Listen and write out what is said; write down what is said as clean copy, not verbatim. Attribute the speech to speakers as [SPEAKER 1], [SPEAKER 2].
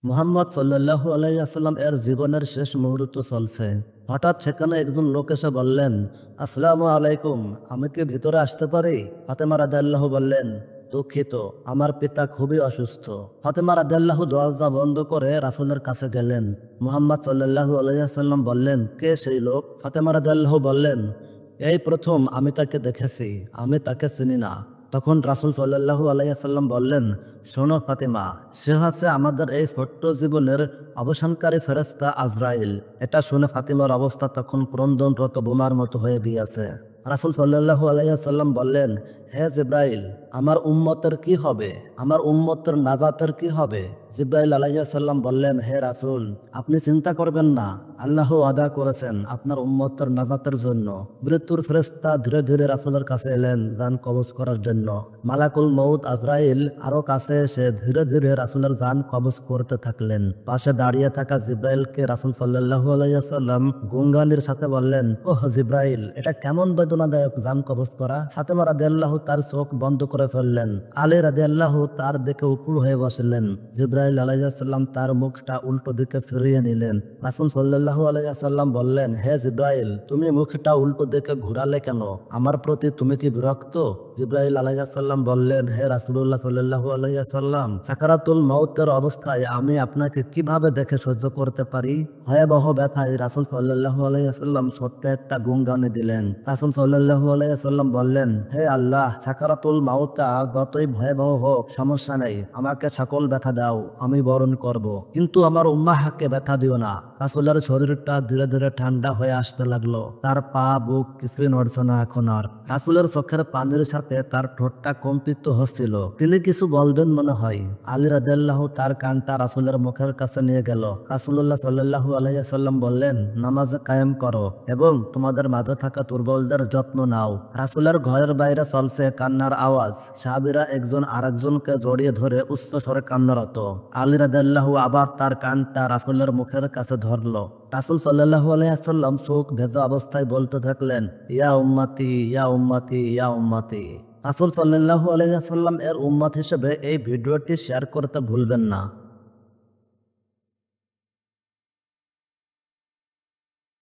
[SPEAKER 1] মুহাম্মদ সাল্লাল্লাহু আলাইহি ওয়াসাল্লাম এর জীবনের শেষ মুহূর্ত চলছে। হঠাৎ সেখানে একজন লোক এসে বললেন, আসসালামু আলাইকুম, আমি কি ভিতরে আসতে পারি? ফাতেমা রাদিয়াল্লাহু বললেন, দুঃখিত, আমার পিতা খুবই অসুস্থ। ফাতেমা রাদিয়াল্লাহু দরজা বন্ধ করে রাসূলের কাছে গেলেন। মুহাম্মদ সাল্লাল্লাহু আলাইহি ওয়াসাল্লাম বললেন, কে সেই লোক? ফাতেমা রাদিয়াল্লাহু বললেন, এই প্রথম আমি তাকে দেখেছি, আমি তাকে চিনি না। তখন রাসূল সাল্লাল্লাহু আলাইহি ওয়াসাল্লাম বললেন, শোনো ফাতেমা, সে হচ্ছে আমাদের এই ছোট্ট জীবনের অবসানকারী ফেরেশতা আজরাইল। এটা শুনে ফাতিমার অবস্থা তখন ক্রন্দনরত বোমার মতো হয়ে গিয়েছে। রাসূল সাল্লাল্লাহু আলাইহি ওয়াসাল্লাম বললেন, হে জিবরাইল, আমার উম্মতের কি হবে? আমার উম্মতের নাজাতের কি হবে? জিবরাইল আলাইহিস সালাম বললেন, হে রাসূল, আপনি চিন্তা করবেন না, আল্লাহ ওয়াদা করেছেন আপনার উম্মতের নাজাতের জন্য। মৃত্যুর ফেরেশতা ধীরে ধীরে রাসূলের কাছে এলেন জান কবজ করার জন্য। মালাকুল মউত আজরাইল আরো কাছে এসে ধীরে ধীরে রাসূলের জান কবজ করতে থাকলেন। পাশে দাঁড়িয়ে থাকা জিবরাইলকে রাসূল সাল্লাল্লাহু আলাইহি ওয়াসাল্লাম গুনগানির সাথে বললেন, ওহ জিবরাইল, এটা কেমন বেদনাদায়ক জান কবজ করা। ফাতেমা রাদিয়াল্লাহু তার চোখ বন্ধ করে ফেললেন। আলী রাদিয়াল্লাহু তার দিকে উপুড় হয়ে বসলেন। জিবরাইল আলাইহিস সালাম তার মুখটা উল্টো দিকে ফিরিয়ে নিলেন। রাসূল সাল্লাল্লাহু আলাইহি ওয়াসাল্লাম বললেন, হে জিবরাইল, তুমি মুখটা উল্টো দিকে ঘুরালে কেন? আমার প্রতি তুমি কি বিরক্ত? জিবরাইল আলাইহিস সালাম বললেন, হে রাসূলুল্লাহ সাল্লাল্লাহু আলাইহি ওয়াসাল্লাম, সাকারাতুল মাউতের অবস্থায় আমি আপনাকে কিভাবে দেখে সহ্য করতে পারি? ভয়াবহ ব্যথায় রাসূল সাল্লাল্লাহু আলাইহি ওয়াসাল্লাম ছোট্ট একটা গুনগানি দিলেন। রাসূল সাল্লাল্লাহু আলাইহি ওয়াসাল্লাম বললেন, হে আল্লাহ, সাকারাতুল মাউতটা যতই ভয়াবহ হোক সমস্যা নেই, আমাকে সকল ব্যথা দাও, আমি বরণ করব, কিন্তু আমার উম্মাহকে ব্যথা দিও না। রাসূলের শরীরটা ধীরে ধীরে ঠান্ডা হয়ে আসতে লাগলো। তার পা বুক কিছুই নড়ছে না এখন আর। রাসূলের চোখের পানির সাথে তার ঠোঁটটা কম্পিত হচ্ছিল। তিনি কিছু বলবেন মনে হয়। আলী রাদিয়াল্লাহু তার কানটা রাসূলের মুখের কাছে নিয়ে গেল। রাসূলুল্লাহ সাল্লাল্লাহু আলাইহি ওয়াসাল্লাম বললেন, নামাজ কায়েম করো এবং তোমাদের মাঝে থাকা দুর্বলদের যত্ন নাও। রাসূলের ঘরের বাইরে চলছে কান্নার আওয়াজ। সাহাবীরা একজন আরেকজনকে জড়িয়ে ধরে উচ্চ স্বরে কান্নারত। আলী রাদিয়াল্লাহু আবার তার কানটা রাসূলের মুখের কাছে ধরলো। রাসূল সাল্লাল্লাহু আলাইহি ওয়াসাল্লাম চোখ ভেজা অবস্থায় বলতে থাকলেন, ইয়া উম্মতি, ইয়া উম্মতি, ইয়া উম্মতি। রাসূল সাল্লাল্লাহু আলাইহি ওয়াসাল্লাম এর উম্মত হিসেবে এই ভিডিওটি শেয়ার করতে ভুলবেন না।